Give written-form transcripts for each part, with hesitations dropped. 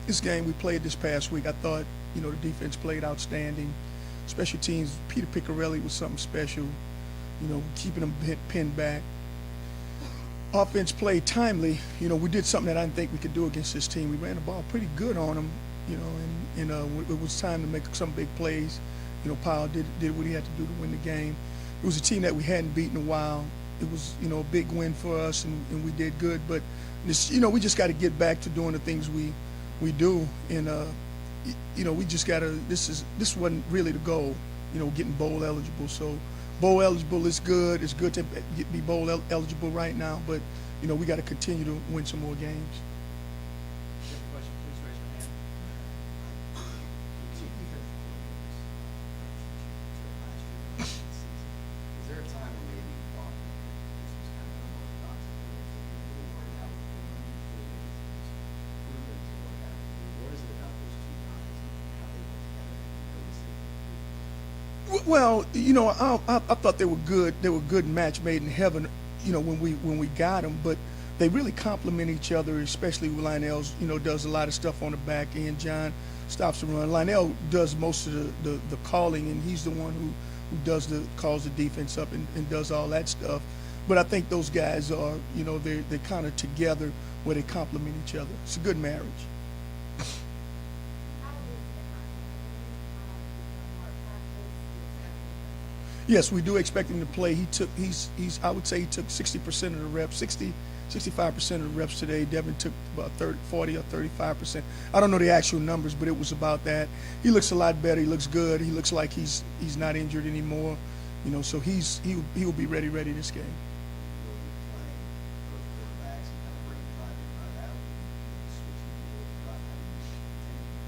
This game we played this past week, I thought the defense played outstanding. Special teams, Peter Picarelli was something special. Keeping them pinned back. Offense played timely. We did something that I didn't think we could do against this team. We ran the ball pretty good on them. And it was time to make some big plays. Powell did what he had to do to win the game. It was a team that we hadn't beaten in a while. It was a big win for us, and we did good. But we just got to get back to doing the things we do, and we just got to. This wasn't really the goal, getting bowl eligible. So bowl eligible is good. It's good to be bowl eligible right now, but we got to continue to win some more games. If you have a question, please raise your hand. Is there a time when maybe you thought this was kind of unorthodox, or now proven to work out? What is it about those two guys and how they work together? Well, I thought they were good. They were a good match made in heaven. When we got them, but they really complement each other, especially with Lionel's. Does a lot of stuff on the back end. John stops the run. Lionel does most of the calling, and he's the one who calls the defense up and does all that stuff. But I think those guys are, they're kind of together where they complement each other. It's a good marriage. Yes, we do expect him to play. I would say he took 60% of the reps, 65% of the reps today. Devin took about 40 or 35%. I don't know the actual numbers, but it was about that. He looks a lot better. He looks good. He looks like he's not injured anymore. So he will be ready this game.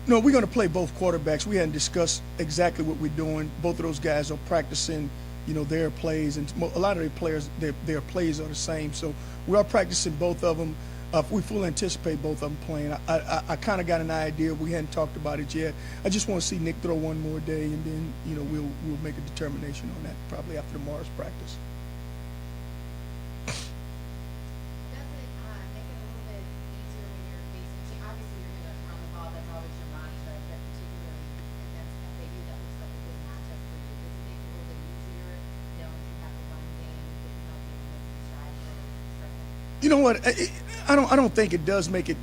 No, we're going to play both quarterbacks. We hadn't discussed exactly what we're doing. Both of those guys are practicing, their plays, and a lot of their players, their plays are the same. So we are practicing both of them. We fully anticipate both of them playing. I kind of got an idea. We hadn't talked about it yet. I just want to see Nick throw one more day, and then we'll make a determination on that probably after tomorrow's practice. You know what? I don't think it does make it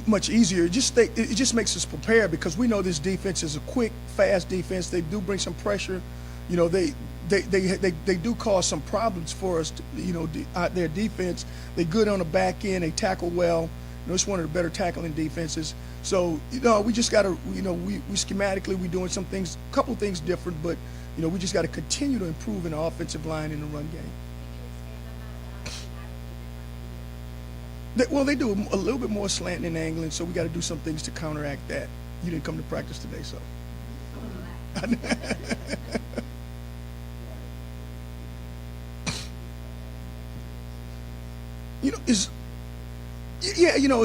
much easier. It just makes us prepared because we know this defense is a quick, fast defense. They do bring some pressure. They do cause some problems for us. Their defense. They're good on the back end. They tackle well. It's one of the better tackling defenses. So we just got to. We schematically we're doing some things, a couple of things different, but we just got to continue to improve in the offensive line and the run game. They do a little bit more slanting and angling, so we got to do some things to counteract that. You didn't come to practice today, so. It's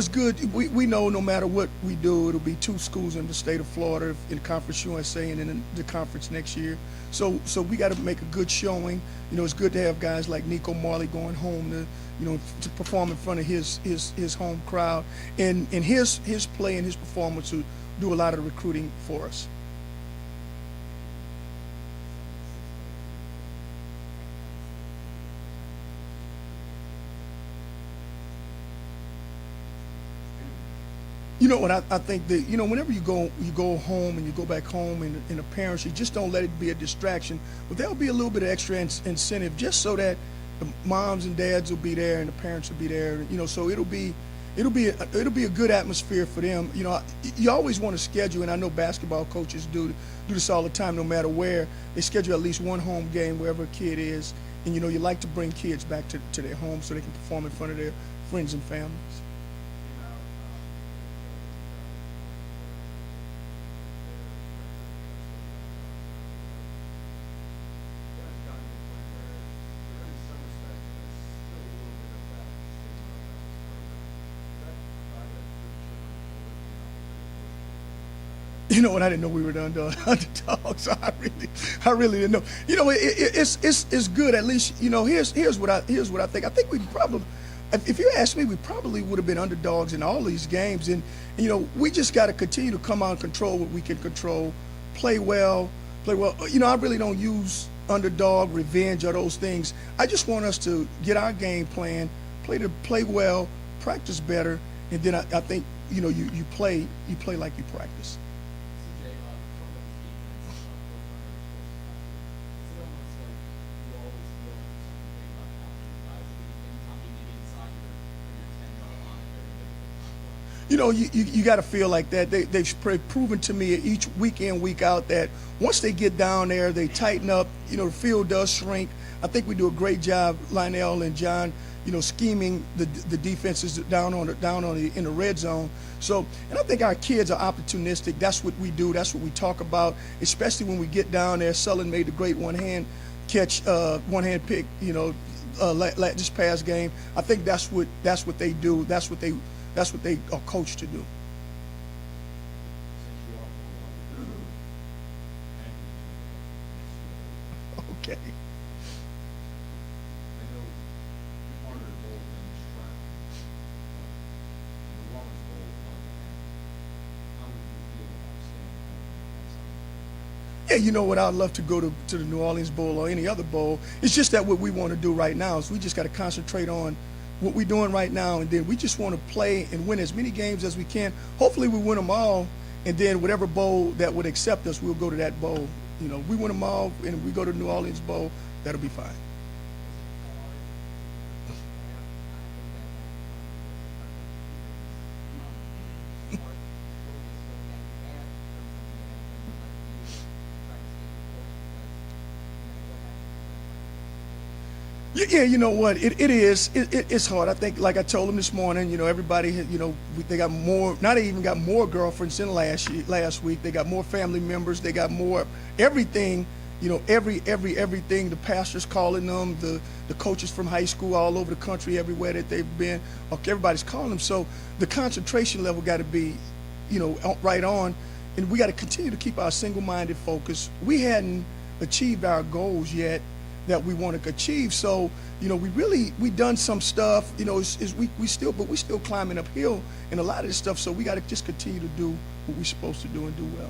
good. We know no matter what we do, it'll be two schools in the state of Florida, in Conference USA and in the conference next year. So we got to make a good showing. It's good to have guys like Nico Marley going home to perform in front of his home crowd, and his play and his performance will do a lot of the recruiting for us. I think that whenever you go home and you go back home and the parents, you just don't let it be a distraction, but there'll be a little bit of extra incentive just so that the moms and dads will be there and the parents will be there. So it'll be a good atmosphere for them. You always want to schedule, and I know basketball coaches do this all the time. No matter where, they schedule at least one home game wherever a kid is, and you like to bring kids back to their home so they can perform in front of their friends and families. I didn't know we were the underdogs, so I really didn't know. It's good. At least here's what I think. I think we If you ask me, we probably would have been underdogs in all these games. And you know, we just got to continue to come out and control what we can control, play well, play well. You know, I really don't use underdog, revenge, or those things. I just want us to get our game plan, play well, practice better, and then I think you know you play like you practice. CJ, from the defense, those numbers versus last year, is it almost like you always feel like something about how you guys, anytime you get inside your 10-yard line, everything is You know, you got to feel like that. They've proven to me each week in, week out that once they get down there, they tighten up. You know, the field does shrink. I think we do a great job, Lionel and John, you know, scheming the defenses down in the red zone. So, and I think our kids are opportunistic. That's what we do. That's what we talk about, especially when we get down there. Sullen made the great one-hand catch, one-hand pick, you know, this past game. I think that's what they do. That's what they are coached to do. Okay. I know part of the goal is track. The longest goal on the end. How would you feel about staying home? Yeah, you know what? I'd love to go to the New Orleans Bowl or any other bowl. It's just that what we want to do right now is we just got to concentrate on what we're doing right now, and then we just want to play and win as many games as we can. Hopefully we win them all, and then whatever bowl that would accept us, we'll go to that bowl. You know, we win them all, and we go to the New Orleans Bowl, that'll be fine. Yeah, you know what? It's hard. I think, like I told them this morning, you know, everybody, you know, they got more. Now they even got more girlfriends than last week. They got more family members. They got more everything. You know, everything. The pastors calling them, the coaches from high school all over the country, everywhere that they've been. Everybody's calling them. So the concentration level got to be, you know, right on, and we got to continue to keep our single-minded focus. We hadn't achieved our goals yet that we want to achieve. So, you know, we done some stuff, you know, we still climbing uphill in a lot of this stuff. So we got to just continue to do what we're supposed to do and do well.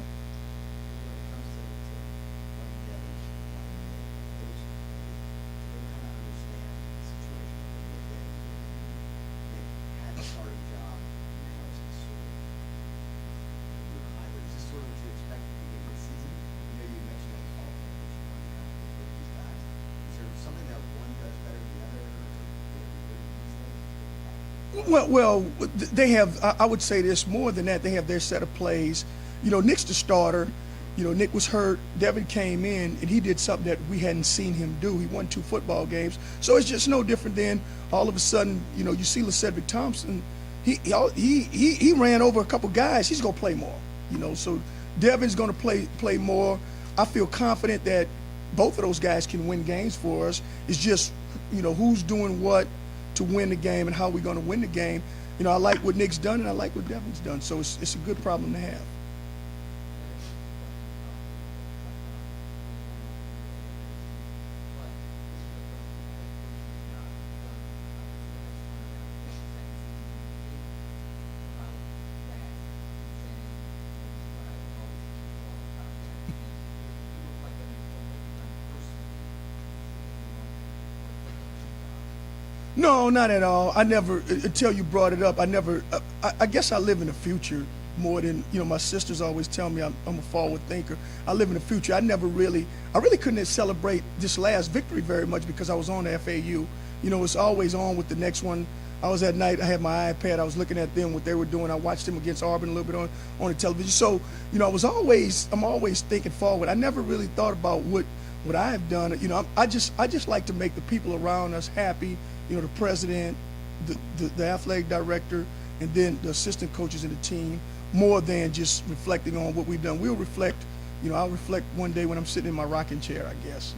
Well, they have. I would say this more than that. They have their set of plays. You know, Nick's the starter. You know, Nick was hurt. Devin came in, and he did something that we hadn't seen him do. He won 2 football games. So it's just no different than all of a sudden, you know, you see LaCedric Thompson. He ran over a couple guys. He's gonna play more. You know, so Devin's gonna play more. I feel confident that both of those guys can win games for us. It's just, you know, who's doing what to win the game and how we're going to win the game. You know, I like what Nick's done and I like what Devin's done. So it's a good problem to have. No, not at all. I never, until you brought it up, I guess I live in the future more than, you know, my sisters always tell me I'm a forward thinker. I live in the future. I really couldn't celebrate this last victory very much because I was on the FAU. You know, it's always on with the next one. I was at night, I had my iPad, I was looking at them, what they were doing. I watched them against Auburn a little bit on the television. So, you know, I'm always thinking forward. I never really thought about what I've done. You know, I just like to make the people around us happy. You know, the president, the athletic director, and then the assistant coaches and the team, more than just reflecting on what we've done. We'll reflect, you know, I'll reflect one day when I'm sitting in my rocking chair, I guess.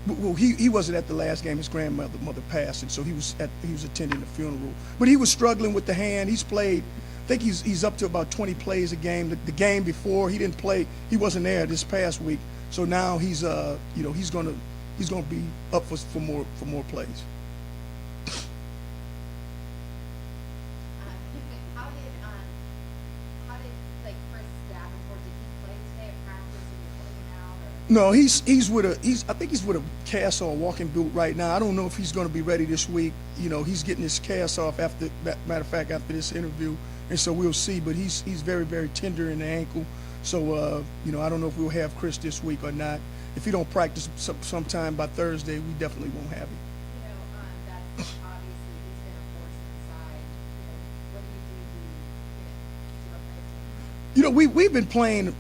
Well, he wasn't at the last game. His grandmother passed, and so he was attending the funeral. But he was struggling with the hand. He's played I think he's up to about 20 plays a game. The game before he didn't play, he wasn't there this past week. So now he's he's gonna be up for more plays. How did like Chris Davenport, did he play today at practice or was working out or? No, I think he's with a cast on walking boot right now. I don't know if he's going to be ready this week. He's getting his cast off after, matter of fact, after this interview, and so we'll see. But he's very, very tender in the ankle, so I don't know if we'll have Chris this week or not. If he don't practice sometime by Thursday, we definitely won't have him. That's obviously he's been a force inside. What do to replace him? We've been playing.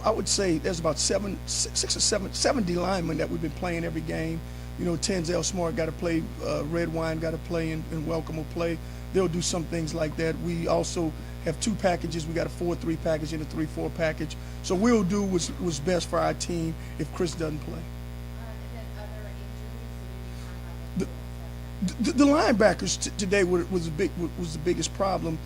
I would say there's about six or seven D linemen that we've been playing every game. Tenzel Smart got to play, Red Wine got to play, and Welcome will play. They'll do some things like that. We also have two packages. We got a 4-3 package and a 3-4 package. So we'll do what's best for our team if Chris doesn't play. And then other injuries, The linebackers today was the biggest problem.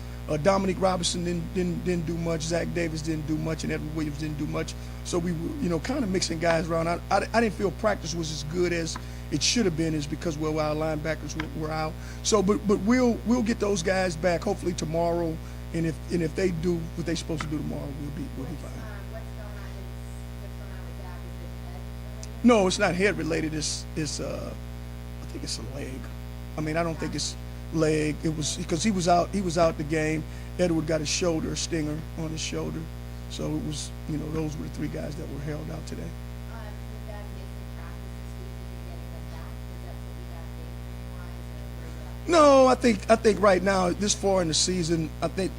Dominic Robinson didn't do much. Zach Davis didn't do much, and Edward Williams didn't do much. So we were kind of mixing guys around. I didn't feel practice was as good as it should have been, is because our linebackers were out. So but we'll get those guys back hopefully tomorrow, and if they do what they're supposed to do tomorrow, we'll be fine. what's going on with Dak? Is it head? No, it's not head related. It's I think it's a leg. I mean, I don't think it's leg. It was because he was out the game. Edward got a stinger on his shoulder. So it was, those were the three guys that were held out today. With that missing practice this week, are you getting them back? Is that what we got game wise, or where you at? No, I think right now, this far in the season, I think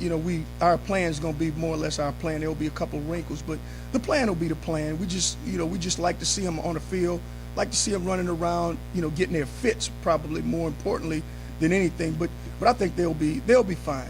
our plan is going to be more or less our plan. There will be a couple wrinkles, but the plan will be the plan. We just like to see them on the field, like to see them running around, getting their fits, probably more importantly than anything. But I think they'll be fine.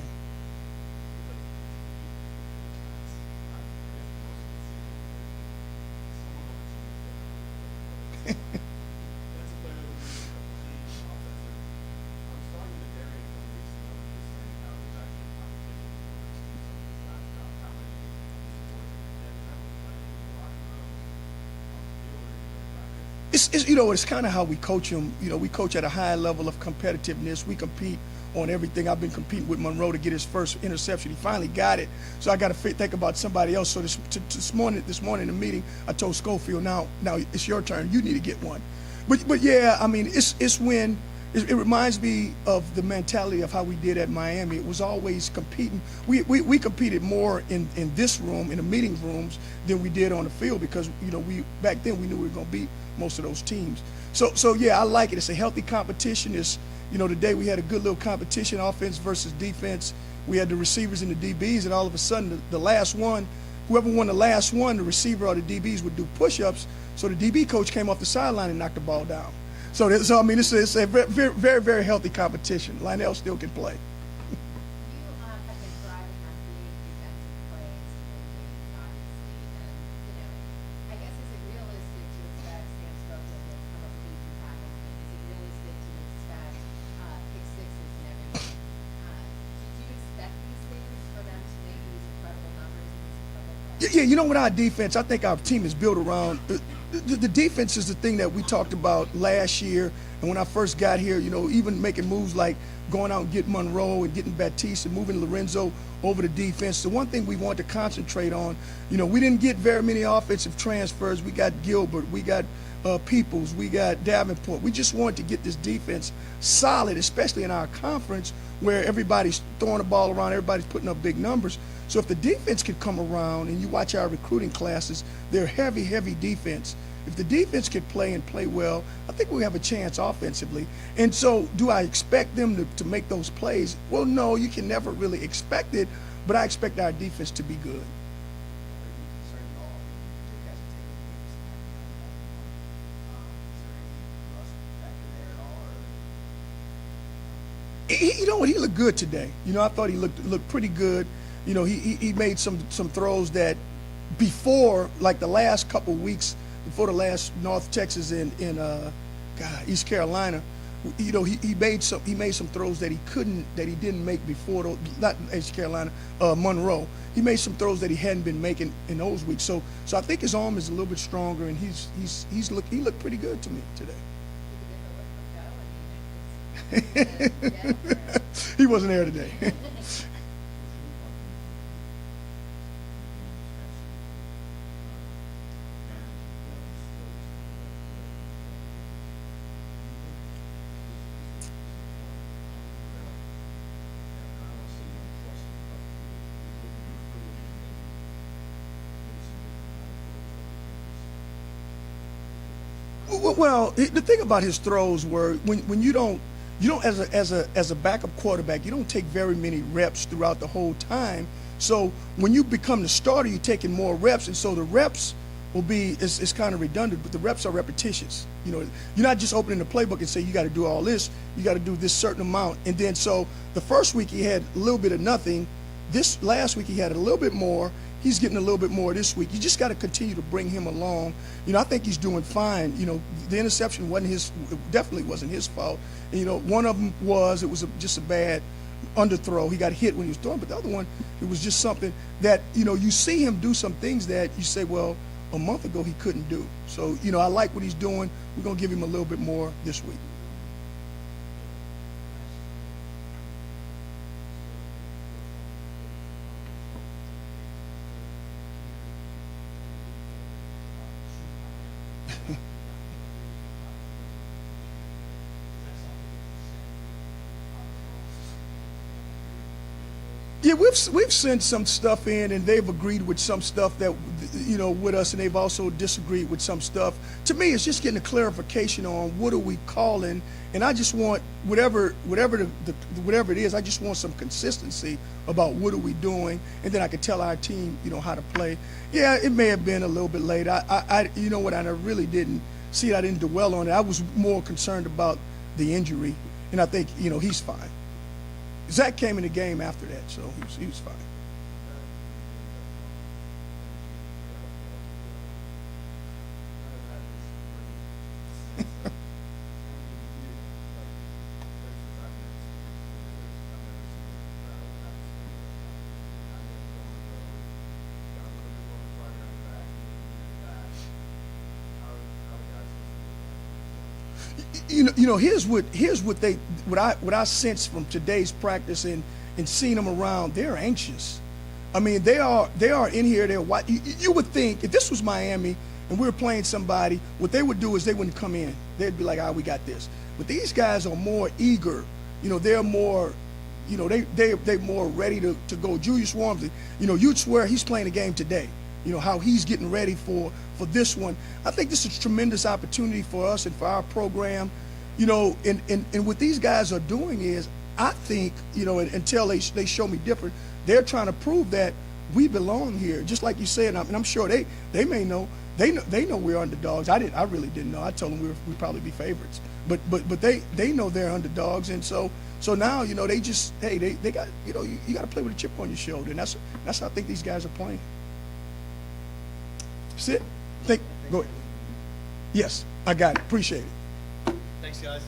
It's kind of how we coach them. We coach at a high level of competitiveness. We compete on everything. I've been competing with Monroe to get his first interception. He finally got it. So I got to think about somebody else. So this morning in the meeting, I told Schofield, now it's your turn. You need to get one. But yeah, I mean, it's when it reminds me of the mentality of how we did at Miami. It was always competing. We competed more in this room, in the meeting rooms, than we did on the field, because we back then we knew we were going to beat most of those teams. So yeah, I like it. It's a healthy competition. It's today we had a good little competition, offense versus defense. We had the receivers and the DBs, and all of a sudden the last one, whoever won the last one, the receiver or the DBs would do push-ups. So the DB coach came off the sideline and knocked the ball down. So I mean, it's a very, very, very healthy competition. Lionel still can play. You have been thriving on big defensive plays in games, obviously, and I guess is it realistic to expect Sam Stokel will come up with easy tackles? Is it realistic to expect pick sixes and everything? Do you expect these things for them to make these incredible numbers and these incredible plays? Yeah, with our defense, I think our team is built around. The defense is the thing that we talked about last year, and when I first got here, even making moves like going out and getting Monroe and getting Batiste and moving Lorenzo over to defense. The one thing we want to concentrate on, we didn't get very many offensive transfers. We got Gilbert, we got Peoples, we got Davenport. We just want to get this defense solid, especially in our conference where everybody's throwing the ball around, everybody's putting up big numbers. So if the defense could come around, and you watch our recruiting classes, they're heavy, heavy defense. If the defense could play and play well, I think we have a chance offensively. And so do I expect them to make those plays? Well, no, you can never really expect it, but I expect our defense to be good. Are you concerned at all? You guys are taking rust factor there at all, or? You know what? He looked good today. I thought he looked pretty good. He made some throws that before, like the last couple weeks, before the last North Texas in East Carolina, you know, he made some throws that he didn't make before. Not East Carolina, Monroe. He made some throws that he hadn't been making in those weeks. So I think his arm is a little bit stronger, and he looked pretty good to me today. He wasn't there today. Well, the thing about his throws were when you don't as a backup quarterback, you don't take very many reps throughout the whole time. So when you become the starter, you're taking more reps, and so the reps will be it's kind of redundant, but the reps are repetitious. You know, you're not just opening the playbook and say you got to do all this, you got to do this certain amount, and then so the first week he had a little bit of nothing. This last week he had a little bit more. He's getting a little bit more this week. You just got to continue to bring him along. You know, I think he's doing fine. You know, the interception definitely wasn't his fault. And, you know, one of them just a bad underthrow. He got hit when he was throwing, but the other one, it was just something that, you know, you see him do some things that you say, well, a month ago he couldn't do. So, you know, I like what he's doing. We're going to give him a little bit more this week. Yeah, we've sent some stuff in, and they've agreed with some stuff that, you know, with us, and they've also disagreed with some stuff. To me, it's just getting a clarification on what are we calling, and I just want whatever it is. I just want some consistency about what are we doing, and then I can tell our team, you know, how to play. Yeah, it may have been a little bit late. I you know what? I really didn't see it. I didn't dwell on it. I was more concerned about the injury, and I think, you know, he's fine. Zach came in the game after that, so he was fine. You know, here's what I sense from today's practice and seeing them around. They're anxious. I mean, they are in here. You would think if this was Miami and we were playing somebody, what they would do is they wouldn't come in. They'd be like, we got this. But these guys are more eager. You know, they're more, you know, they're more ready to go. Julius Wormsley, you know, you'd swear he's playing a game today. You know, how he's getting ready for this one. I think this is a tremendous opportunity for us and for our program. You know, and what these guys are doing is, I think, you know, until they show me different, they're trying to prove that we belong here. Just like you said, and I'm sure they may know. They know we're underdogs. I really didn't know. I told them we'd probably be favorites. But they know they're underdogs, and so now, you know, they got, you know, you got to play with a chip on your shoulder, and that's how I think these guys are playing. Sit. Go ahead. Yes, I got it. Appreciate it. Thanks, guys.